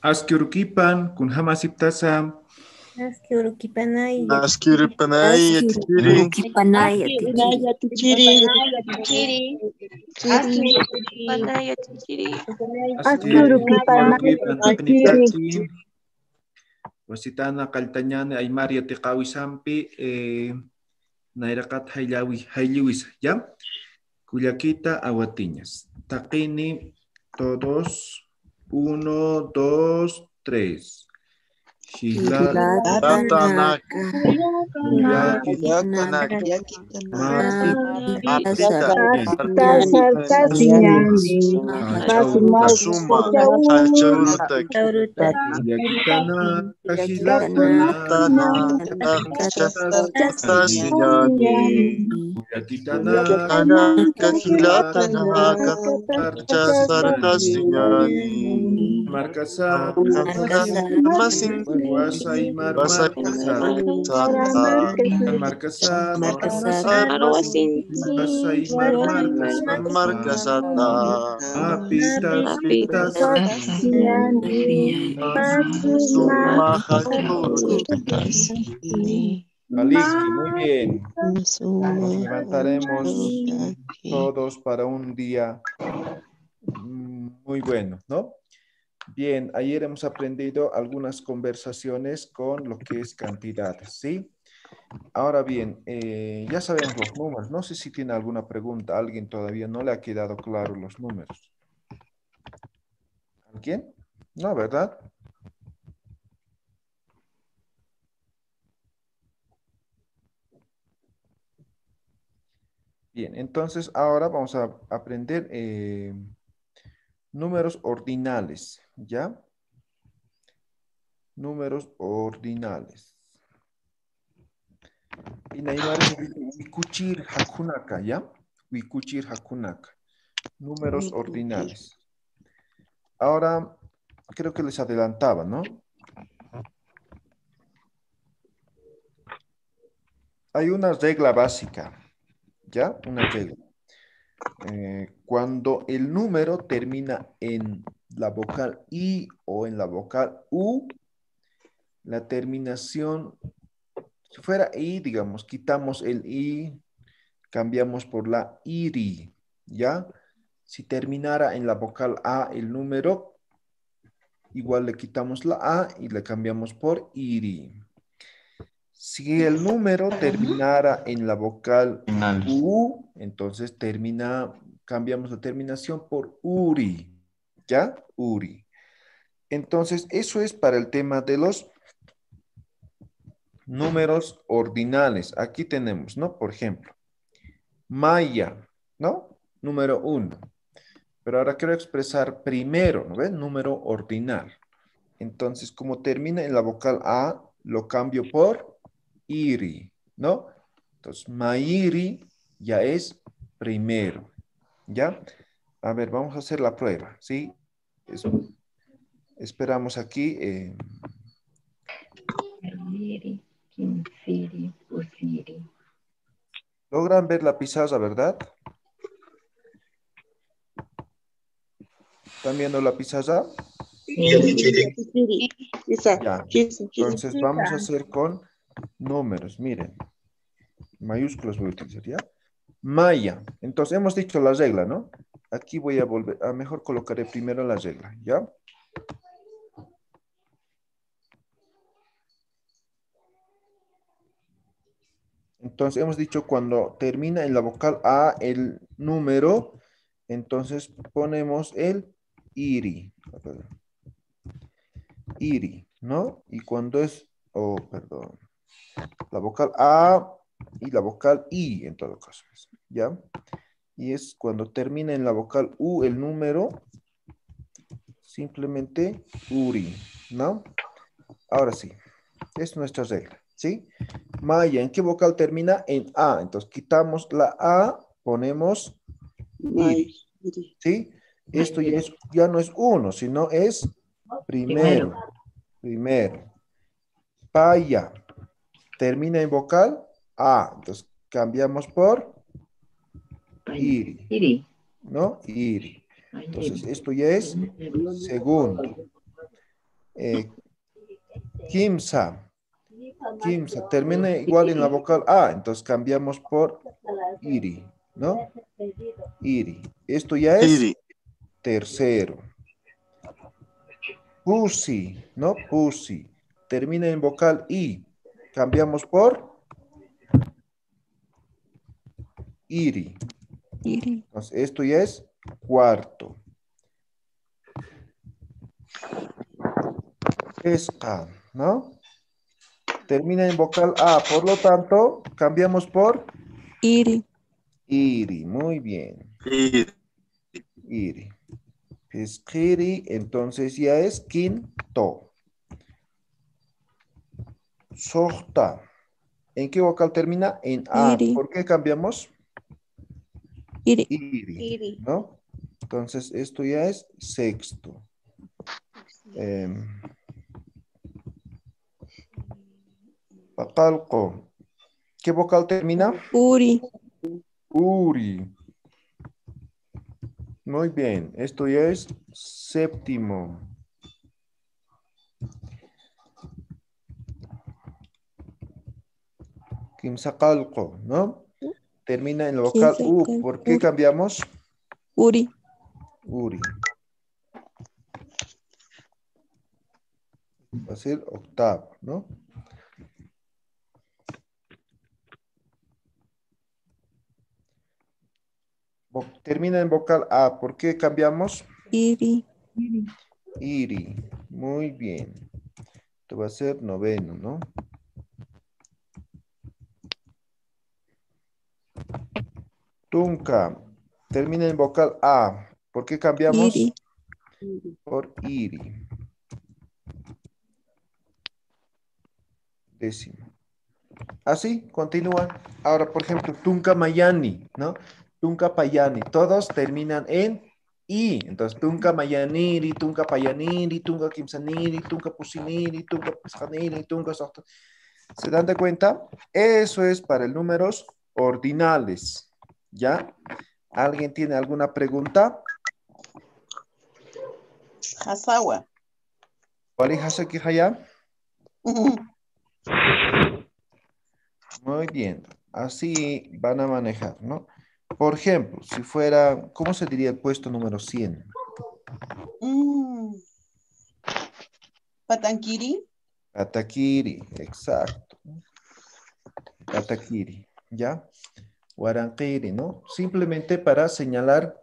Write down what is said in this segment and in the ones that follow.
Askyurukipan kun hamasiptasam. Askiurukipanaya. Askiripanaya tichiri. Urukipanaya tichiri. Chiri. Panaya tichiri. Askyurukipan Askiurukipanaya. takinitachi. Wasitana kaltañani aymaria tiqawisampi nairakat hayliwis, ¿ya? Cuyaquita Aguatiñas. Taquini, todos, 1, 2, 3. Tatanaka. Yatanaka. Mapi, Sartasiñani. Asuma. Hachaurutak. Yakitana, Kahilatana, Tana. Tasinyani. Yakitana, Tana. Kahilatana. Sartasinyani. Markasa, Amasin. Wasay Basay. Markasa, Sata. Markasa, Arwasin. Wasay Markasa, Markasata. Apitas, Pitas, Maliki, muy bien. Nos levantaremos todos para un día muy bueno, ¿no? Bien, ayer hemos aprendido algunas conversaciones con lo que es cantidades, ¿sí? Ahora bien, ya sabemos los números. No sé si tiene alguna pregunta. ¿A alguien todavía no le ha quedado claro los números? ¿Alguien? No, ¿verdad? Bien, entonces ahora vamos a aprender números ordinales, ¿ya? Números ordinales. Y Neymar Wikuchir Hakunaka, ¿ya? Wikuchir Hakunaka. Números ordinales. Ahora, creo que les adelantaba, ¿no? Hay una regla básica, ¿ya? Una regla. Cuando el número termina en la vocal I o en la vocal U, la terminación, si fuera I, digamos, quitamos el I, cambiamos por la IRI, ¿ya? Si terminara en la vocal A el número, igual le quitamos la A y le cambiamos por IRI. Si el número terminara en la vocal U, entonces cambiamos la terminación por URI, ¿ya? URI. Entonces, eso es para el tema de los números ordinales. Aquí tenemos, ¿no? Por ejemplo, Maya, ¿no? Número 1. Pero ahora quiero expresar primero, ¿no ven? Número ordinal. Entonces, como termina en la vocal A, lo cambio por IRI, ¿no? Entonces, Mairi ya es primero, ¿ya? A ver, vamos a hacer la prueba, ¿sí? Esperamos aquí. ¿Logran ver la pizarra, verdad? ¿Están viendo la pizarra? Ya. Entonces vamos a hacer con números. Miren. Mayúsculas voy a utilizar, ¿ya? Maya. Entonces hemos dicho la regla, ¿no? Aquí voy a volver. Mejor colocaré primero la regla, ¿ya? Entonces hemos dicho cuando termina en la vocal A el número, entonces ponemos el IRI. IRI, ¿no? Y cuando es, perdón, la vocal A y la vocal I en todo caso, ¿ya? Y es cuando termina en la vocal U el número, simplemente URI, ¿no? Ahora sí, es nuestra regla, ¿sí? Maya, ¿en qué vocal termina? En A. Entonces quitamos la A, ponemos IRI, ¿sí? Esto ya no es uno, sino es primero. Paya, termina en vocal A. Entonces cambiamos por IRI, ¿no? IRI. Entonces esto ya es segundo. Eh, Kimsa. Kimsa. Termina igual en la vocal A. Entonces cambiamos por iri, ¿no? Iri. Esto ya es Iri. tercero. Pussy, ¿no? Pussy. Termina en vocal I. Cambiamos por iri. Iri. Entonces, esto ya es cuarto. Pesca, ¿no? Termina en vocal A. Por lo tanto, cambiamos por Iri. iri. Muy bien. Iri. Iri. Pesquiri, entonces ya es quinto. Sota. ¿En qué vocal termina? En A. Iri. ¿Por qué cambiamos? Iri. Iri, ¿no? Entonces, esto ya es sexto. Pacalco. ¿Qué vocal termina? Uri. Uri. Muy bien. Esto ya es séptimo. Quimsacalco, ¿no? Termina en la vocal U. ¿Por qué cambiamos? Uri. Uri. Va a ser octavo, ¿no? Termina en vocal A. ¿Por qué cambiamos? Iri. Iri. Muy bien. Esto va a ser noveno, ¿no? Tunca. Termina en vocal A. ¿Por qué cambiamos? Iri. Por iri. Décimo. Así, continúa. Ahora, por ejemplo, Tunca Mayani, ¿no? Tunca Payani. Todos terminan en I. Entonces, Tunca Mayaniri, Tunca Payaniri, Tunca Kimsaniri, Tunca Pusiniri, Tunca Pesjaniri, Tunca Sohta. ¿Se dan de cuenta? Eso es para números ordinales. ¿Ya? ¿Alguien tiene alguna pregunta? Hasawa. ¿Cuál es Haseki Haya? Muy bien. Así van a manejar, ¿no? Por ejemplo, si fuera, ¿cómo se diría el puesto número 100? Patankiri. Patakiri, exacto. Patakiri, ¿ya? Guaranquiri, ¿no? Simplemente para señalar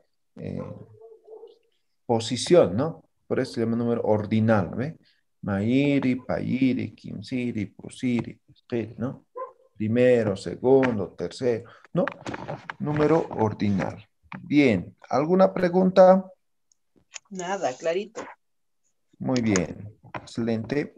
posición, ¿no? Por eso se llama número ordinal, ¿ve? Mairi, Payiri, Kimsiri, Pusiri, ¿no? Primero, segundo, tercero, ¿no? Número ordinal. Bien, ¿alguna pregunta? Nada, clarito. Muy bien, excelente.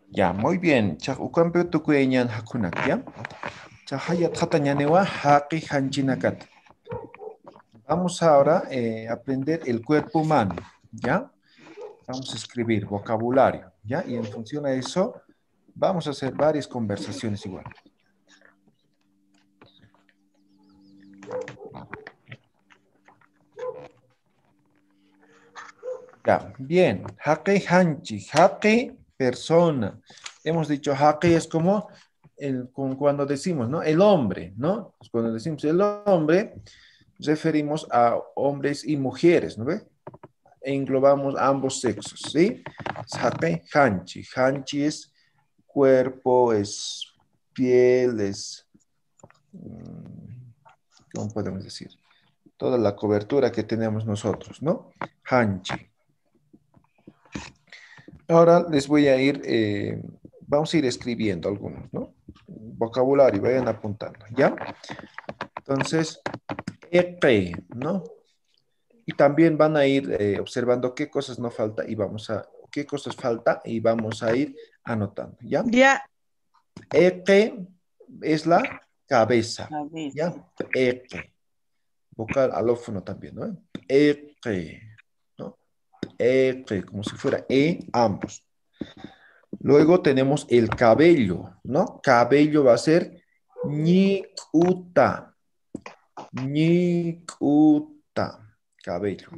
Ya, muy bien. Chak ukampe tukuenyan hakunak, ¿ya? Chak hayat hatañanewa haqi hanchinakat. Vamos ahora a aprender el cuerpo humano, ¿ya? Vamos a escribir vocabulario, ¿ya? Y en función a eso, vamos a hacer varias conversaciones igual. Ya, bien. Haqi hanchi, haqi persona. Hemos dicho haqi es como cuando decimos, ¿no? El hombre, ¿no? Cuando decimos el hombre, referimos a hombres y mujeres, ¿no ve? Englobamos ambos sexos, ¿sí? Haqi hanchi. Hanchi es cuerpo, es piel, es, ¿cómo podemos decir? Toda la cobertura que tenemos nosotros, ¿no? Hanchi. Ahora les voy a ir, vamos a ir escribiendo algunos, ¿no? Vocabulario, vayan apuntando, ¿ya? Entonces, eqe, ¿no? Y también van a ir observando qué cosas no falta y qué cosas falta y vamos a ir anotando, ¿ya? Ya. Eque es la cabeza, ¿ya? Cabeza. Eque. Vocal alófono también, ¿no? Eque, ¿no? Eque, como si fuera ambos. Luego tenemos el cabello, ¿no? Cabello va a ser ñicuta. Ñicuta. Cabello.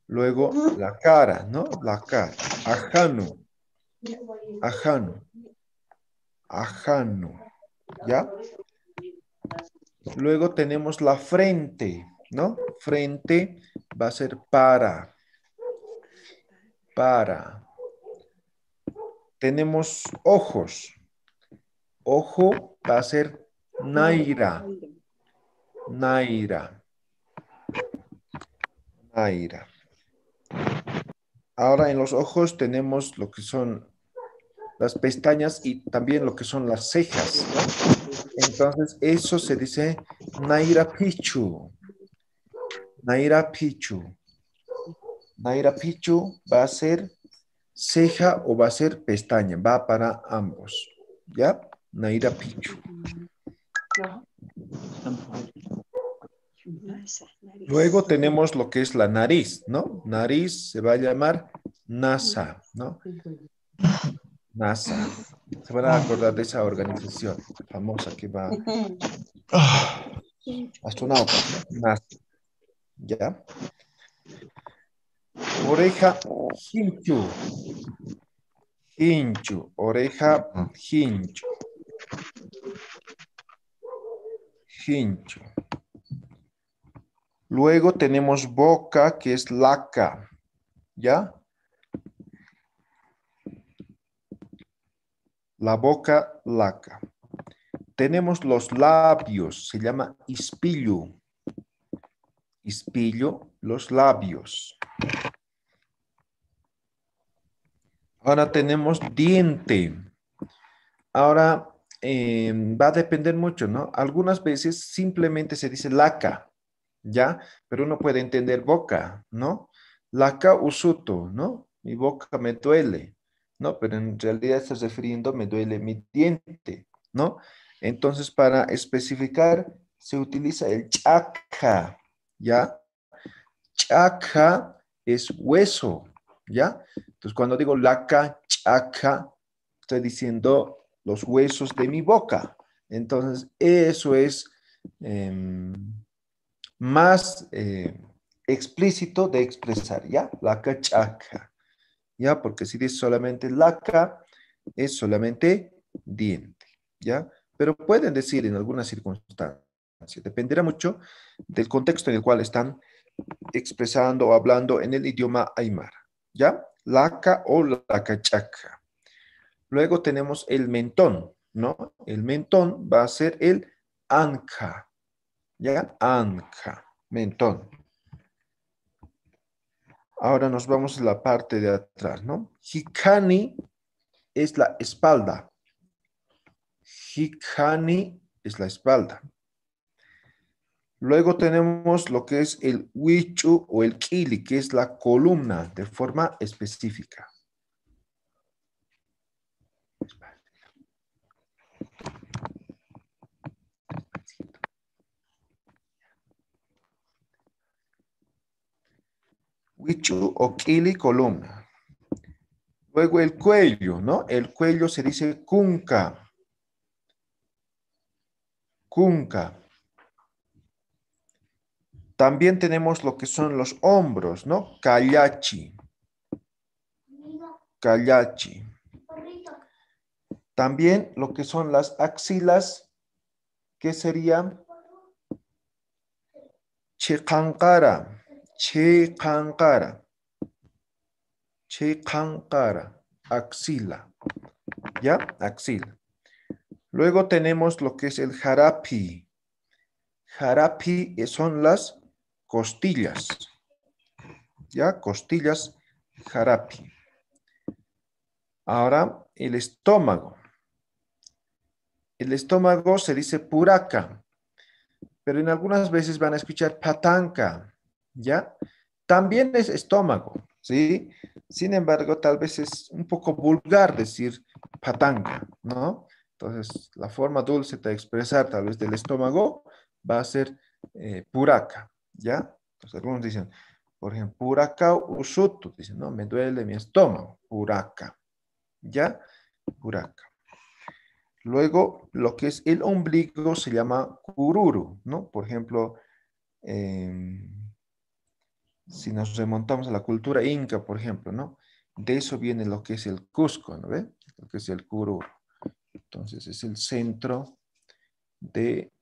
Luego la cara, ¿no? La cara. Ajano. Ajano. Ajano. ¿Ya? Luego tenemos la frente, ¿no? Frente va a ser para. Para. Tenemos ojos. Ojo va a ser naira. Naira. Naira. Ahora en los ojos tenemos lo que son las pestañas y también lo que son las cejas, ¿no? Entonces eso se dice naira pichu. Naira pichu. Naira pichu va a ser ceja o va a ser pestaña. Va para ambos. ¿Ya? Naira pichu. Luego tenemos lo que es la nariz, ¿no? Nariz se va a llamar nasa, ¿no? NASA. Se van a acordar de esa organización famosa que va astronautas, ¿no? NASA. ¿Ya? Oreja, hinchu. Hinchu. Oreja, hinchu. Hinchu. Luego tenemos boca, que es laca. ¿Ya? La boca, laca. Tenemos los labios, se llama ispillo. Ispillo, los labios. Ahora tenemos diente. Ahora va a depender mucho, ¿no? Algunas veces simplemente se dice laca, ¿ya? Pero uno puede entender boca, ¿no? Laca usuto, ¿no? Mi boca me duele, ¿no? Pero en realidad estás refiriendo, me duele mi diente, ¿no? Entonces, para especificar, se utiliza el chakra, ¿ya? Chakra es hueso, ¿ya? Entonces, cuando digo laca, chakra, estoy diciendo los huesos de mi boca. Entonces, eso es más explícito de expresar, ¿ya? Laca, chakra, ¿ya? Porque si dice solamente laca, es solamente diente, ¿ya? Pero pueden decir en algunas circunstancias, dependerá mucho del contexto en el cual están expresando o hablando en el idioma aymara, ¿ya? Laca o lacachaca. Luego tenemos el mentón, ¿no? El mentón va a ser el anca, ¿ya? Anca, mentón. Ahora nos vamos a la parte de atrás, ¿no? Hikani es la espalda. Hikani es la espalda. Luego tenemos lo que es el huichu o el kili, que es la columna de forma específica. Huichu o kili, columna. Luego el cuello, ¿no? El cuello se dice kunka. Kunka. También tenemos lo que son los hombros, ¿no? Kayachi. Kayachi. También lo que son las axilas, que serían Chikankara. Chikankara. Chikankara. Axila. ¿Ya? Axila. Luego tenemos lo que es el jarapi. Jarapi son las costillas. ¿Ya? Costillas, jarapi. Ahora, el estómago. El estómago se dice puraca, pero en algunas veces van a escuchar patanca. ¿ya? También es estómago, ¿sí? Sin embargo, tal vez es un poco vulgar decir patanga, ¿no? Entonces, la forma dulce de expresar tal vez del estómago va a ser puraca, ¿ya? Entonces, algunos dicen, por ejemplo, puraca usutu, dicen, no, me duele mi estómago, puraca, ¿ya? Puraca. Luego, lo que es el ombligo se llama cururu, ¿no? Por ejemplo, si nos remontamos a la cultura inca, por ejemplo, ¿no? De eso viene lo que es el Cusco, ¿no ve? Lo que es el cururu. Entonces, es el centro de,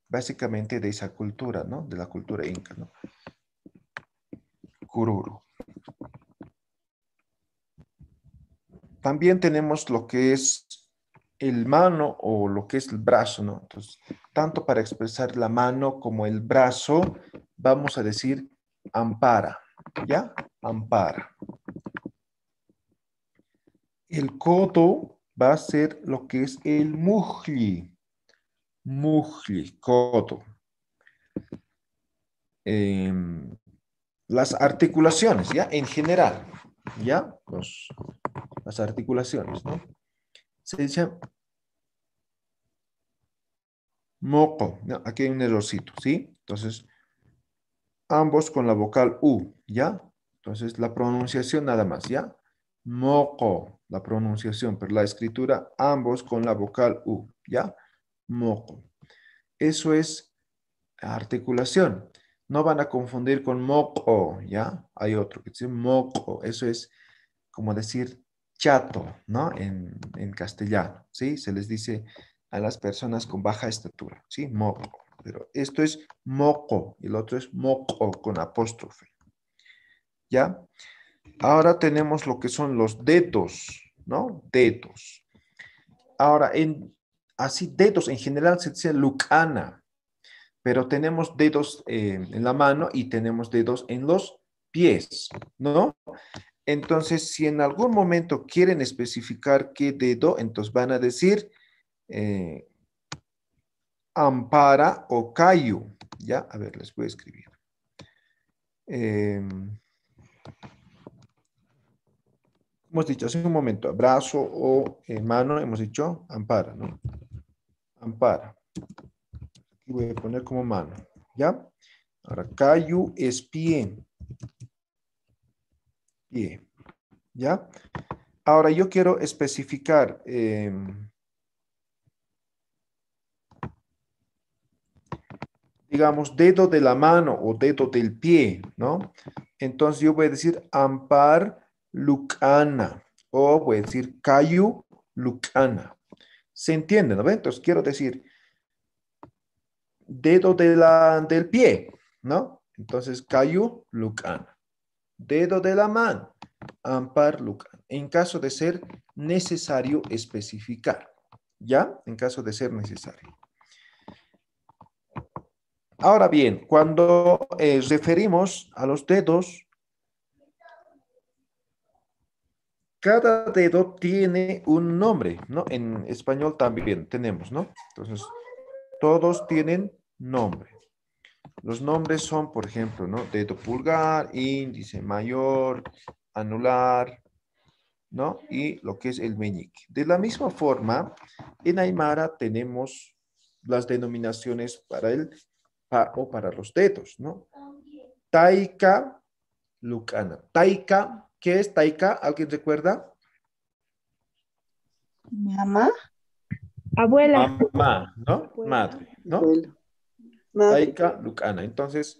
básicamente, de esa cultura, ¿no? De la cultura inca, ¿no? Cururu. También tenemos lo que es el mano o lo que es el brazo, ¿no? Entonces, tanto para expresar la mano como el brazo, vamos a decir ampara, ¿ya? Ampara. El codo va a ser lo que es el mujli. Mujli, codo. Las articulaciones, ¿ya? En general, ¿ya? Las articulaciones, ¿no? Se dice moco, ¿no? Aquí hay un errorcito, ¿sí? Entonces, ambos con la vocal U, ¿ya? Entonces, la pronunciación nada más, ¿ya? Moco, la pronunciación, pero la escritura, ambos con la vocal U, ¿ya? Moco. Eso es articulación. No van a confundir con moco, ¿ya? Hay otro que dice moco. Eso es como decir chato, ¿no? En castellano, ¿sí? Se les dice a las personas con baja estatura, ¿sí? Moco. Pero esto es moco y el otro es moco con apóstrofe, ¿ya? Ahora tenemos lo que son los dedos, ¿no? Dedos. Ahora, así dedos en general se dice lucana, pero tenemos dedos en la mano y tenemos dedos en los pies, ¿no? Entonces, si en algún momento quieren especificar qué dedo, entonces van a decir eh, ampara o cayu, ¿ya? A ver, les voy a escribir. Hemos dicho hace un momento, brazo o mano, hemos dicho ampara, ¿no? Ampara. Aquí voy a poner como mano, ¿ya? Ahora, cayu es pie. Pie, ¿ya? Ahora yo quiero especificar, digamos, dedo de la mano o dedo del pie, ¿no? Entonces yo voy a decir ampar lucana o voy a decir cayu lucana. ¿Se entiende, no? Entonces quiero decir dedo del pie, ¿no? Entonces cayu lucana. Dedo de la mano, ampar lucana. En caso de ser necesario especificar, ¿ya? En caso de ser necesario. Ahora bien, cuando referimos a los dedos, cada dedo tiene un nombre, ¿no? En español también tenemos, ¿no? Entonces, todos tienen nombre. Los nombres son, por ejemplo, ¿no? Dedo pulgar, índice mayor, anular, ¿no? Y lo que es el meñique. De la misma forma, en Aymara tenemos las denominaciones para los dedos, ¿no? Taika, lucana. Taika, ¿qué es taika? ¿Alguien recuerda? Mamá. Abuela. Mamá, ¿no? Madre, ¿no? Abuelo. Madre. Taika, lucana. Entonces,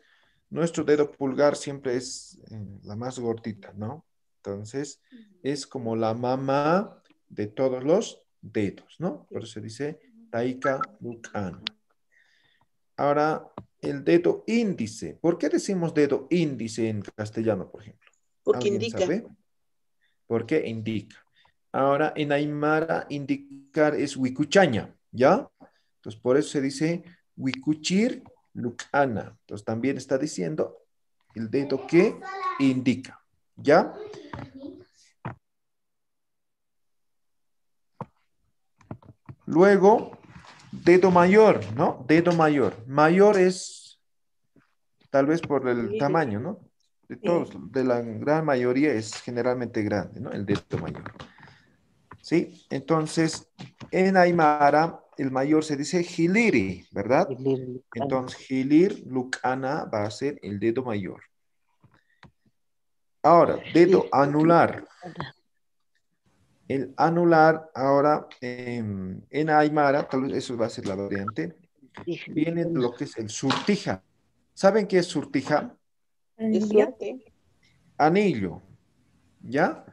nuestro dedo pulgar siempre es la más gordita, ¿no? Entonces, es como la mamá de todos los dedos, ¿no? Por eso se dice taika, lucana. Ahora, el dedo índice. ¿Por qué decimos dedo índice en castellano, por ejemplo? Porque ¿Alguien indica. sabe? Porque indica. Ahora, en Aymara, indicar es wikuchaña, ¿ya? Entonces, por eso se dice wikuchir lucana. Entonces, también está diciendo el dedo que indica, ¿ya? Luego, dedo mayor, ¿no? Dedo mayor. Mayor es tal vez por el tamaño, ¿no? De todos, de la gran mayoría es generalmente grande, ¿no? El dedo mayor. ¿Sí? Entonces, en Aymara, el mayor se dice Hiliri, ¿verdad? Entonces, Hilir, Lucana va a ser el dedo mayor. Ahora, dedo anular. El anular, ahora, en Aymara, tal vez eso va a ser la variante, viene de lo que es el surtija. ¿Saben qué es surtija? Anillo, ¿ya?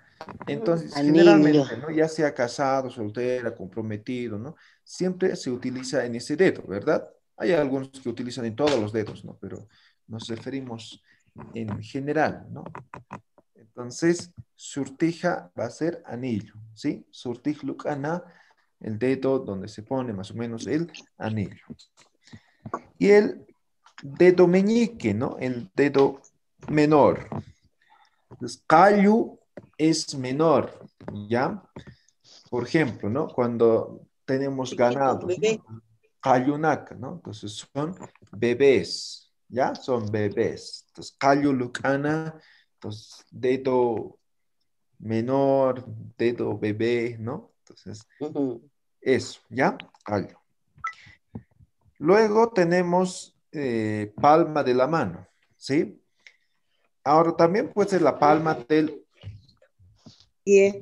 Entonces, generalmente, ¿no? Ya sea casado, soltera, comprometido, ¿no? Siempre se utiliza en ese dedo, ¿verdad? Hay algunos que utilizan en todos los dedos, ¿no? Pero nos referimos en general, ¿no? Entonces, surtija va a ser anillo, ¿sí? Surtij lucana, el dedo donde se pone más o menos el anillo. Y el dedo meñique, ¿no? El dedo menor. Entonces, callu es menor, ¿ya? Por ejemplo, ¿no? Cuando tenemos ganados, ¿no? Cayunaca, ¿no? Entonces son bebés, ¿ya? Son bebés. Entonces, callu lucana, entonces dedo menor, dedo bebé, ¿no? Entonces, eso, ¿ya? Callo. Luego tenemos palma de la mano, ¿sí? Ahora también puede ser la palma de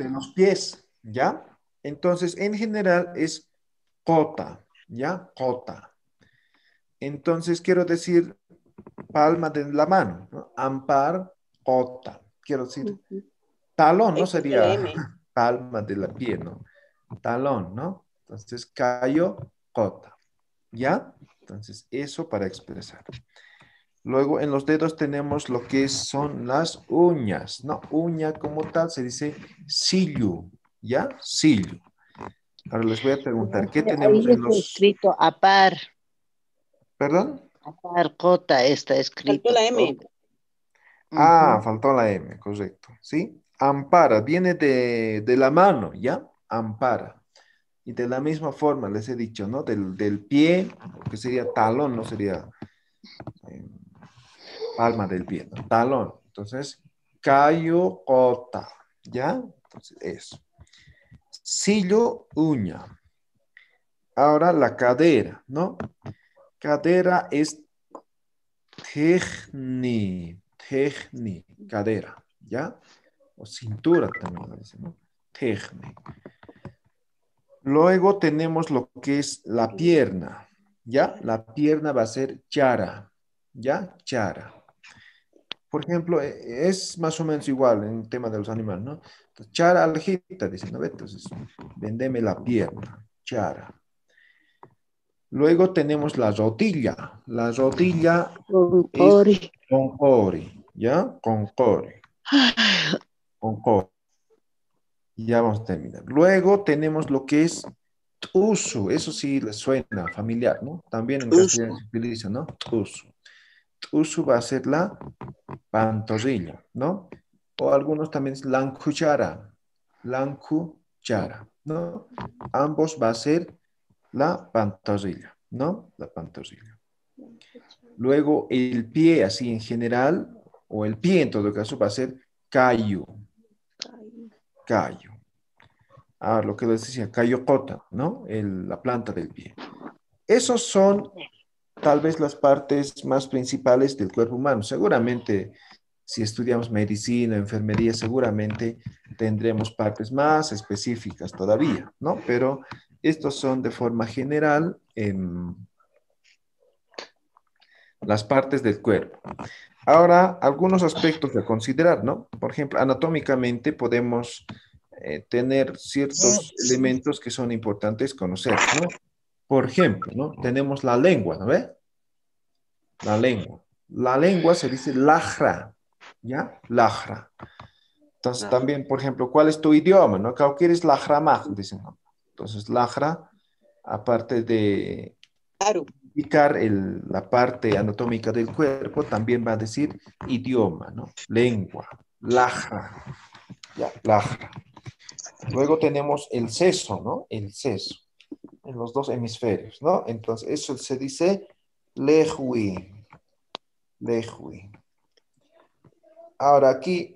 los pies, ¿ya? Entonces, en general es cota, ¿ya? Cota. Entonces, quiero decir palma de la mano, ¿no? Ampar, cota. Quiero decir, talón, no sería palma de la pie, ¿no? Talón, ¿no? Entonces, callo, cota, ¿ya? Entonces, eso para expresar. Luego, en los dedos tenemos lo que son las uñas, ¿no? Uña como tal se dice sillo, ¿ya? Sillo. Ahora les voy a preguntar, ¿qué tenemos en los... escrito a par. ¿Perdón? A par, cota está escrito. Faltó la M. Ah, faltó la M, correcto. ¿Sí? Ampara, viene de la mano, ¿ya? Ampara. Y de la misma forma les he dicho, ¿no? Del pie, que sería talón, no sería eh, palma del pie, ¿no? Talón. Entonces, callo, cota, ¿ya? Entonces, eso. Sillo, uña. Ahora la cadera, ¿no? Cadera es tejni, cadera, ¿ya? O cintura también lo dicen, ¿no? Tejni. Luego tenemos lo que es la pierna, ¿ya? La pierna va a ser chara, ¿ya? Chara. Por ejemplo, es más o menos igual en el tema de los animales, ¿no? Entonces, chara aljita, dicen, ¿no? Entonces, vendeme la pierna, chara. Luego tenemos la rodilla. La rodilla es con cori, ¿ya? Con cori. Con cori. Ya vamos a terminar. Luego tenemos lo que es tusu. Eso sí les suena familiar, ¿no? También en castellano se utiliza, ¿no? Tusu. Tusu va a ser la pantorrilla, ¿no? O algunos también es lancuchara. Lancuchara, ¿no? Ambos va a ser la pantorrilla, ¿no? La pantorrilla. Luego el pie, así en general, o el pie en todo caso, va a ser callo. Callo. Ahora, lo que les decía, cayocota, ¿no? La planta del pie. Esos son tal vez las partes más principales del cuerpo humano. Seguramente, si estudiamos medicina, enfermería, seguramente tendremos partes más específicas todavía, ¿no? Pero estos son de forma general las partes del cuerpo. Ahora, algunos aspectos a considerar, ¿no? Por ejemplo, anatómicamente podemos tener ciertos elementos que son importantes conocer, ¿no? Por ejemplo, ¿no? Tenemos la lengua, ¿no ve? La lengua. La lengua se dice lajra, ¿ya? Lajra. Entonces, también, por ejemplo, ¿cuál es tu idioma, no? Cualquier es lajra dicen, ¿no? Entonces, lajra, aparte de indicar la parte anatómica del cuerpo, también va a decir idioma, ¿no? Lengua, lajra, ya, lajra. Luego tenemos el seso, ¿no? El seso, en los dos hemisferios, ¿no? Entonces, eso se dice lejui, Lehui. Ahora aquí,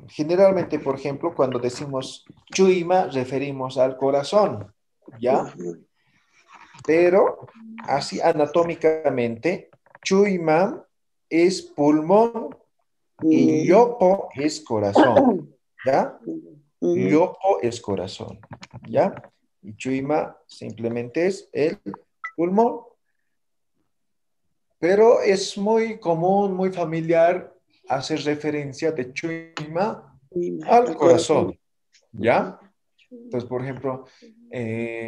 generalmente, por ejemplo, cuando decimos chuima, referimos al corazón, ¿ya? Pero, así anatómicamente, chuima es pulmón y yopo es corazón, ¿ya? Yopo es corazón, ¿ya? Y chuima simplemente es el pulmón. Pero es muy común, muy familiar hacer referencia de chuima al corazón, ¿ya? Entonces, por ejemplo,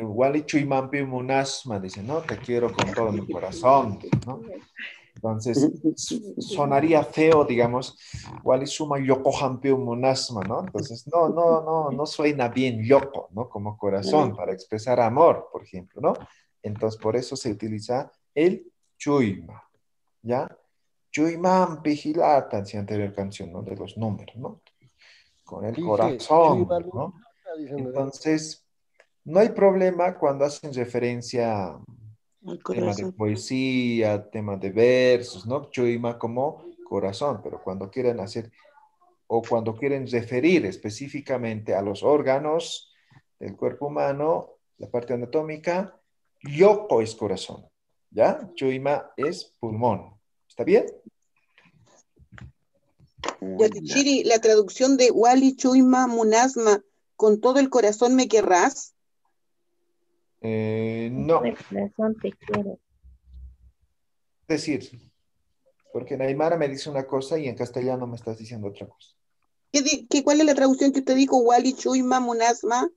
Wali chuimampi munasma, dice, ¿no? Te quiero con todo mi corazón, ¿no? Entonces, sonaría feo, digamos, Wali suma yokohampi munasma, ¿no? Entonces, no suena bien yoko, ¿no? Como corazón, para expresar amor, por ejemplo, ¿no? Entonces, por eso se utiliza el chuima, ¿ya? Chuimam Pijilata, decía anterior canción, ¿no? De los números, ¿no? Con el corazón, ¿no? Entonces, no hay problema cuando hacen referencia a tema de poesía, tema de versos, ¿no? Chuima como corazón, pero cuando quieren hacer o cuando quieren referir específicamente a los órganos del cuerpo humano, la parte anatómica, yoko es corazón, ¿ya? Chuima es pulmón. ¿Está bien? Chiri, la traducción de Wali Chuima Munasma, con todo el corazón me querrás. No. El corazón te quiero. Es decir, porque en Aymara me dice una cosa y en castellano me estás diciendo otra cosa. ¿Cuál es la traducción que usted dijo? Wali Chuima Munasma.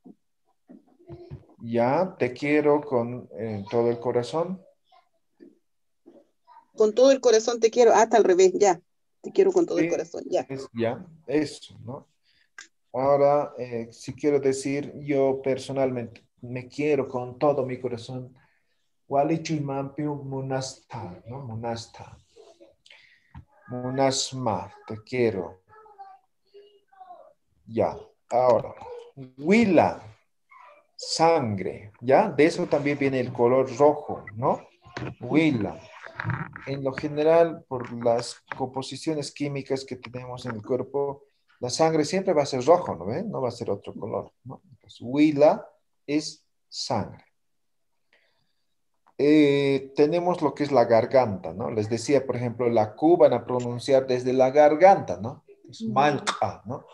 Ya, te quiero con todo el corazón. Con todo el corazón te quiero. Hasta al revés, ya. Te quiero con todo el Sí, corazón, ya. ya, eso, ¿no? Ahora, si quiero decir, yo personalmente me quiero con todo mi corazón. Wali chuimampiu munasta, ¿no? Munasta. Munasma, te quiero. Ya, ahora. Huila, sangre, ¿ya? De eso también viene el color rojo, ¿no? Huila. En lo general, por las composiciones químicas que tenemos en el cuerpo, la sangre siempre va a ser rojo, ¿no ven? No va a ser otro color, ¿no? Entonces, huila es sangre. Tenemos lo que es la garganta, ¿no? Les decía, por ejemplo, la Q van a pronunciar desde la garganta, ¿no? Es malca, ¿no?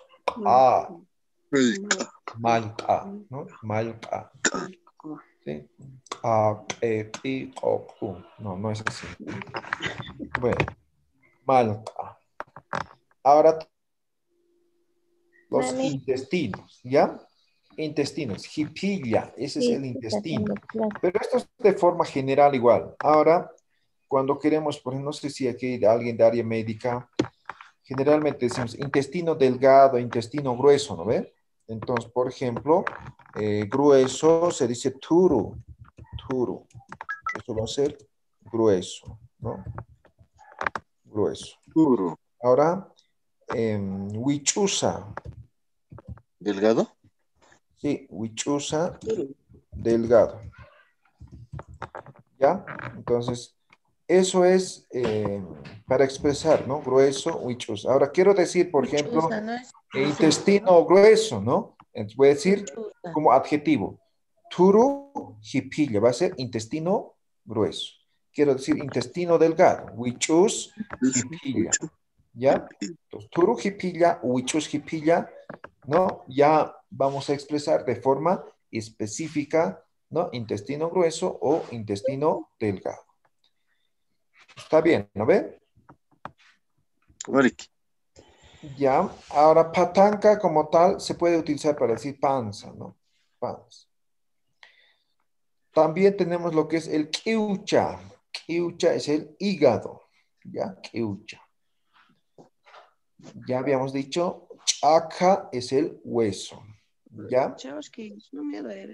Ah, malca, ¿no? Malca. ¿Sí? A, E, I, O, U. No, no es así. Bueno, malca. Ahora los intestinos, ¿ya? Intestinos, jipilla, ese es el intestino. Pero esto es de forma general igual. Ahora, cuando queremos, por ejemplo, no sé si aquí alguien de área médica, generalmente decimos intestino delgado, intestino grueso, ¿no ve? Entonces, por ejemplo, grueso se dice turu, turu. Esto va a ser grueso, ¿no? Grueso. Duro. Ahora, huichusa. ¿Delgado? Sí, huichusa, delgado. ¿Ya? Entonces, eso es para expresar, ¿no? Grueso, huichusa. Ahora, quiero decir, por ejemplo, intestino grueso, ¿no? Entonces, voy a decir como adjetivo. Turu, jipilla, va a ser intestino grueso. Quiero decir intestino delgado. Huichus, jipilla. ¿Ya? Entonces, turu, jipilla, huichus, jipilla, ¿no? Ya vamos a expresar de forma específica, ¿no? Intestino grueso o intestino delgado. Está bien, ¿no ven? Ya, ahora patanca como tal se puede utilizar para decir panza, ¿no? Panza. También tenemos lo que es el kiucha. Kiucha es el hígado, ¿ya? Kiucha. Ya habíamos dicho, chaca es el hueso, ¿ya?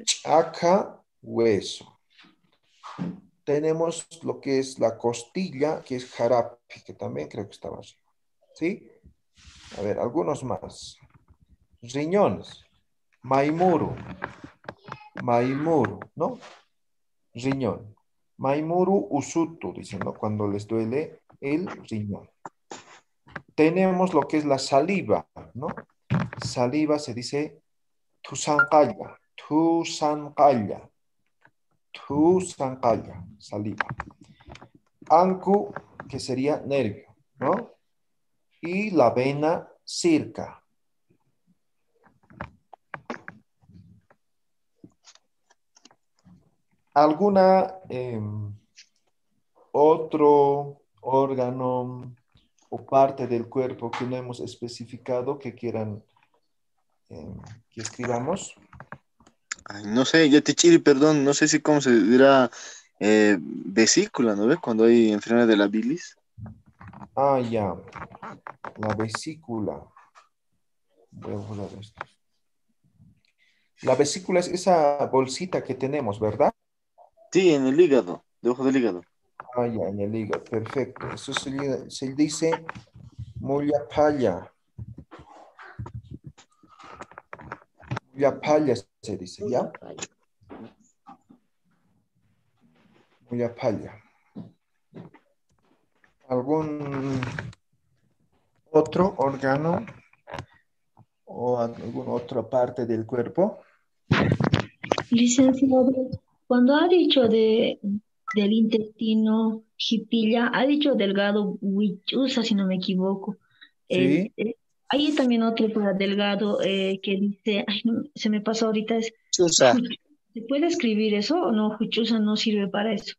Chaca, hueso. Tenemos lo que es la costilla, que es jarapi, que también creo que estaba así. ¿Sí? A ver, algunos más. Riñones. Maimuru. Maimuru, ¿no? Riñón. Maimuru usutu, dicen, ¿no? Cuando les duele el riñón. Tenemos lo que es la saliva, ¿no? Saliva se dice tusanqalla, tusanqalla, tusanqalla, saliva. Ancu, que sería nervio, ¿no? Y la vena circa. ¿Alguna otro órgano o parte del cuerpo que no hemos especificado que quieran que escribamos? Ay, no sé, Yatichiri, perdón, no sé si cómo se dirá vesícula, ¿no ve? Cuando hay enfermedad de la bilis. Ah, ya. La vesícula. Voy a borrar esto. La vesícula es esa bolsita que tenemos, ¿verdad? Sí, en el hígado, debajo del hígado. Ah, ya, en el hígado. Perfecto. Eso se dice mullapalla. Mullapalla se dice, ¿ya? Mullapalla. ¿Algún otro órgano o alguna otra parte del cuerpo? Licenciado, cuando ha dicho del intestino jipilla, ha dicho delgado huichusa, si no me equivoco. Sí. Hay también otro para delgado que dice, ay, no, se me pasó ahorita, es Chusa. ¿se puede escribir eso o no? Huichusa no sirve para eso.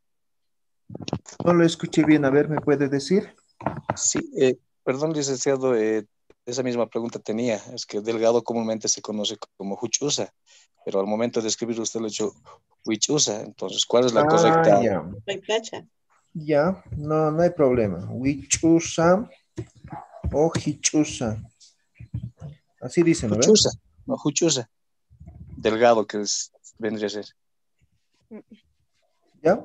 No lo escuché bien. A ver, ¿me puede decir? Sí, perdón, licenciado, esa misma pregunta tenía. Es que delgado comúnmente se conoce como huchusa, pero al momento de escribir usted lo ha hecho huichusa. Entonces, ¿cuál es la correcta? Ya. Ya, no hay problema. Huichusa o hichusa. Así dicen, ¿no? Huchusa, no, huchusa. Delgado que vendría a ser. ¿Ya?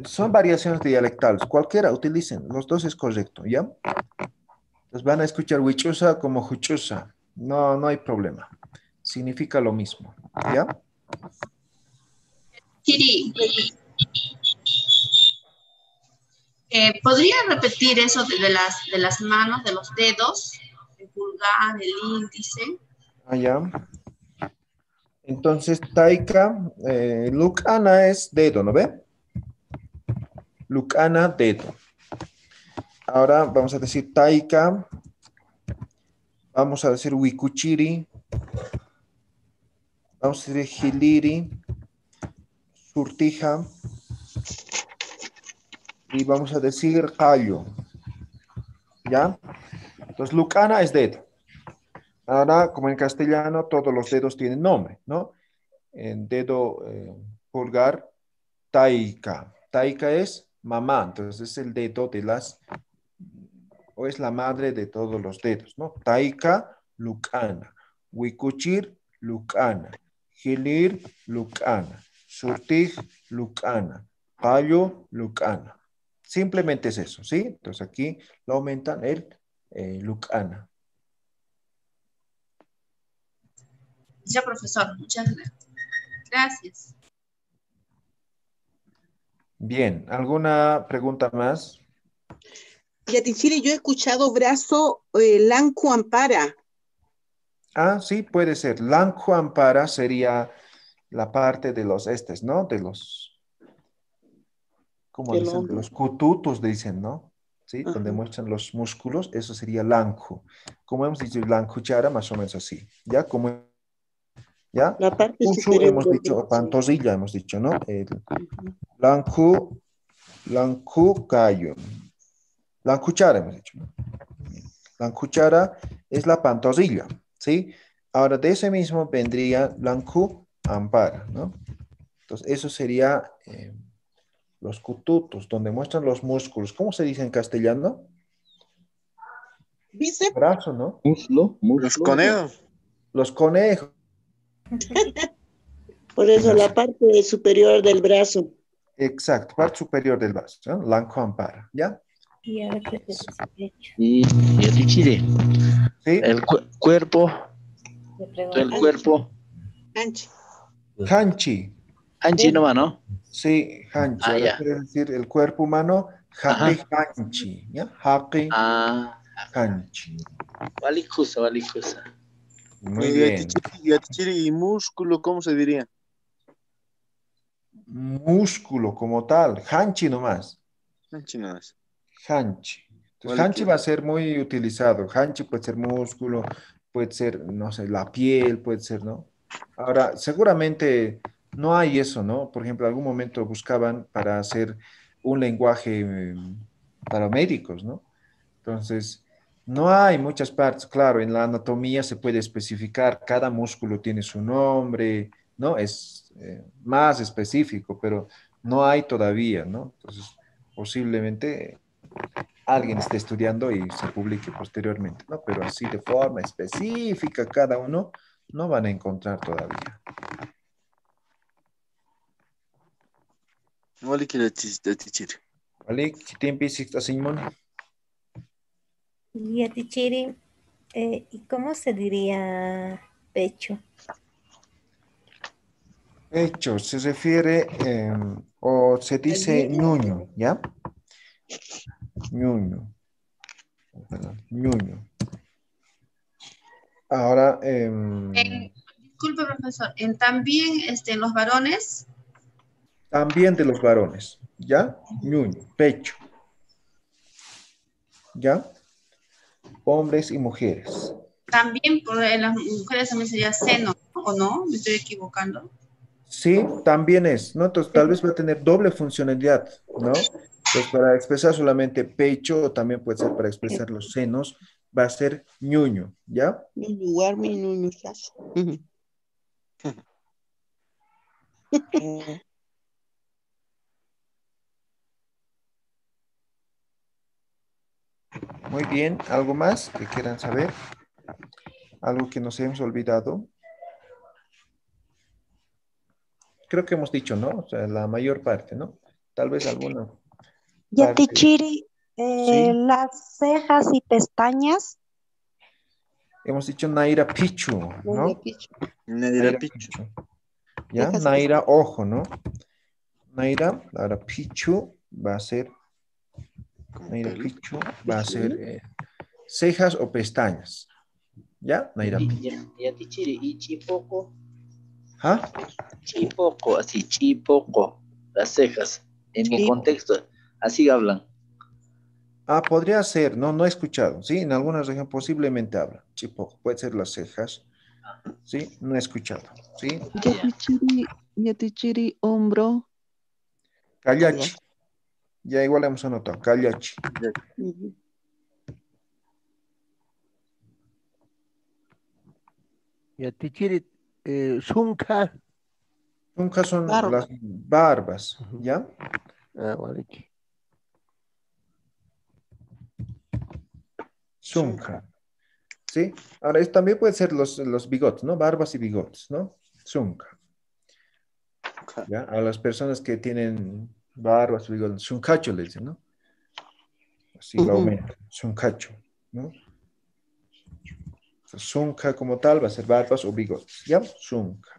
Son variaciones dialectales. Cualquiera utilicen. Los dos es correcto, ¿ya? Los van a escuchar huichusa como huchusa. No hay problema. Significa lo mismo, ¿ya? Siri, ¿podría repetir eso de las manos, de los dedos? El pulgar, el índice. Ah, ya. Entonces, taika, lucana es dedo, ¿no ve? Lucana, dedo. Ahora vamos a decir taika. Vamos a decir wikuchiri. Vamos a decir hiliri. Surtija. Y vamos a decir callo. ¿Ya? Entonces, lucana es dedo. Ahora, como en castellano, todos los dedos tienen nombre, ¿no? En dedo pulgar, taika. Taika es mamá, entonces es el dedo de las, o es la madre de todos los dedos, ¿no? Taika, lucana. Wikuchir, lucana. Hilir, lucana. Surtig, lucana. Payo, lucana. Simplemente es eso, ¿sí? Entonces aquí lo aumentan el lucana. Ya, profesor, muchas gracias. Bien, ¿alguna pregunta más? Yatichiri, yo he escuchado brazo lancu ampara. Ah, sí, puede ser. Lanco ampara sería la parte de los estes, ¿no? De los, ¿cómo dicen? De los cututos, dicen, ¿no? ¿Sí? Ajá. Donde muestran los músculos, eso sería lanco. Como hemos dicho, lancuchara, más o menos así. ¿Ya? Como, ¿ya? La parte Usu superior hemos del dicho, brazo. pantorrilla hemos dicho, ¿no? El lancu callo. Lancuchara hemos dicho, ¿no? Lancuchara es la pantorrilla, ¿sí? Ahora, de ese mismo vendría lancu ampara, ¿no? Entonces, eso sería los cututos, donde muestran los músculos. ¿Cómo se dice en castellano? Bíceps. Brazo, ¿no? Muslo. Los conejos. Los conejos. Por eso la parte superior del brazo. Exacto, parte superior del brazo, ¿no? Lancu ampara, ¿ya? Y Yatichiri, Sí. el cuerpo, el cuerpo, Anchi. Hanchi. anchi nomás, ¿no? Sí, hanchi. Ah, Ahora ya. quiere decir el cuerpo humano, Haqi hanchi, ¿ya? Haqi Ah, hanchi. walikusa, walikusa. Muy bien. Yatichiri y músculo, ¿cómo se diría? Músculo como tal, hanchi nomás. Hanchi nada más. Hanchi. Entonces, Vale, hanchi va a ser muy utilizado. Hanchi puede ser músculo, puede ser, no sé, la piel, puede ser, ¿no? Ahora, seguramente no hay eso, ¿no? Por ejemplo, en algún momento buscaban para hacer un lenguaje para médicos, ¿no? Entonces, no hay muchas partes. Claro, en la anatomía se puede especificar, cada músculo tiene su nombre, ¿no? Es más específico, pero no hay todavía, ¿no? Entonces, posiblemente alguien esté estudiando y se publique posteriormente, ¿no? Pero así de forma específica cada uno no van a encontrar todavía. Vale, que yatichiri. ¿Vale? Si te empiezas, Simón. Yatichiri, ¿y cómo se diría pecho? Pecho, se refiere o se dice ñuño, ¿ya? Ñuño. Perdón, ñuño. Ahora, Disculpe, profesor. También en los varones, también de los varones, ¿ya? Ñuño, pecho, ¿ya? Hombres y mujeres. también en las mujeres también sería seno, ¿no? ¿O no? ¿Me estoy equivocando? Sí, también es, ¿no? Entonces, tal vez va a tener doble funcionalidad, ¿no? Entonces, para expresar solamente pecho, o también puede ser para expresar los senos, va a ser ñuño, ¿ya? En lugar mi ñuñuzazo. Muy bien, ¿algo más que quieran saber? ¿Algo que nos hemos olvidado? Creo que hemos dicho, ¿no? O sea, la mayor parte, ¿no? Tal vez alguna parte. Yatichiri, Sí, las cejas y pestañas. hemos dicho Naira Pichu, ¿no? Nadie picho. Pichu. ¿Ya? Naira Ojo, ¿no? Naira, ahora Pichu va a ser, Naira Pichu va a ser cejas o pestañas. ¿Ya? Naira Pichu. Yatichiri, y chipoco. ¿Ah? Chipoco, así, chipoco. Las cejas. En mi contexto, así hablan. Ah, podría ser, no, no he escuchado, ¿sí? En algunas regiones posiblemente hablan. Chipoco, puede ser las cejas, ¿sí? No he escuchado, ¿sí? Yatichiri, hombro. Callachi. Ya igual hemos anotado, callachi. Yatichiri, shunka. Nunca son las barbas, ¿ya? Ah, vale. Zunca. ¿Sí? Ahora, también puede ser los bigotes, ¿no? Barbas y bigotes, ¿no? Zunca. ¿Ya? A las personas que tienen barbas, bigotes, zuncacho le dicen, ¿no? Así lo aumenta, zuncacho, ¿no? Zunca como tal va a ser barbas o bigotes, ¿ya? Zunca.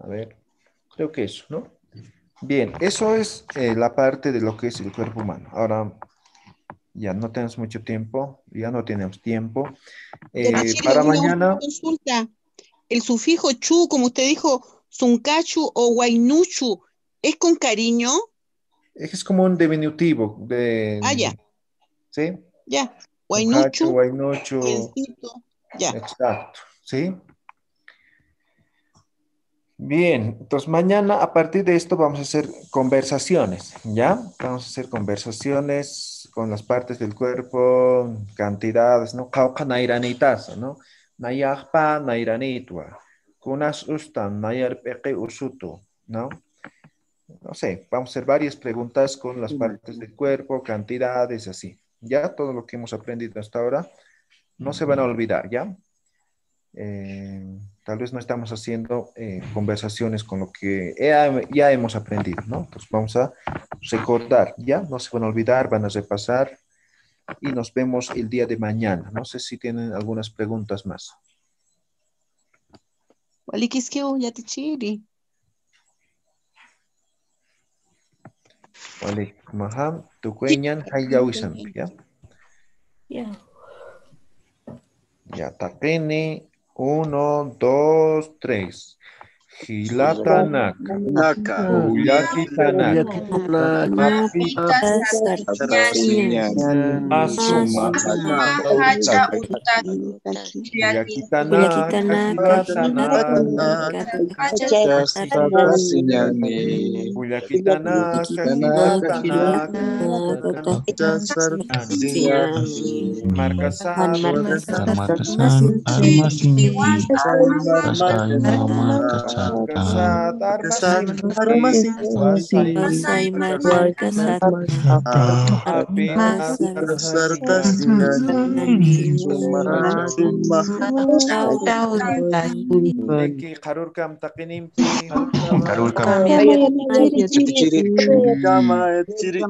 A ver, creo que eso, ¿no? Bien, eso es la parte de lo que es el cuerpo humano. Ahora, ya no tenemos mucho tiempo, ya no tenemos tiempo. Para mañana... Consulta. El sufijo chu, como usted dijo, zuncachu o guainuchu, ¿es con cariño? Es como un diminutivo de... Ah, ya. ¿Sí? Ya. Zuncacho, Guainuchu. guainucho. Ya. Exacto, ¿sí? Bien, entonces mañana a partir de esto vamos a hacer conversaciones, ¿ya? Vamos a hacer conversaciones con las partes del cuerpo, cantidades, ¿no? Cauca nairanitaza, ¿no? Nayakpa nairanitwa, kunas ustan nayarpeque usutu, ¿no? No sé, vamos a hacer varias preguntas con las partes del cuerpo, cantidades, así. Ya todo lo que hemos aprendido hasta ahora no se van a olvidar, ¿ya? Tal vez no estamos haciendo conversaciones con lo que ya hemos aprendido, ¿no? Entonces vamos a recordar, ¿ya? No se van a olvidar, van a repasar y nos vemos el día de mañana. No sé si tienen algunas preguntas más. Waalaikumsalam. Tukuenyan hayawisan, ya. Ya. Ya, takene. 1, 2, 3. Hilatanak. Uyakitanak. Mapita Sartiñani. Asuma. Haja Utak. Uyakitanak. Hilatanak. Uyakitanak. Hilatanak. Markasan. Neki karurkam takinimpi. Ciri.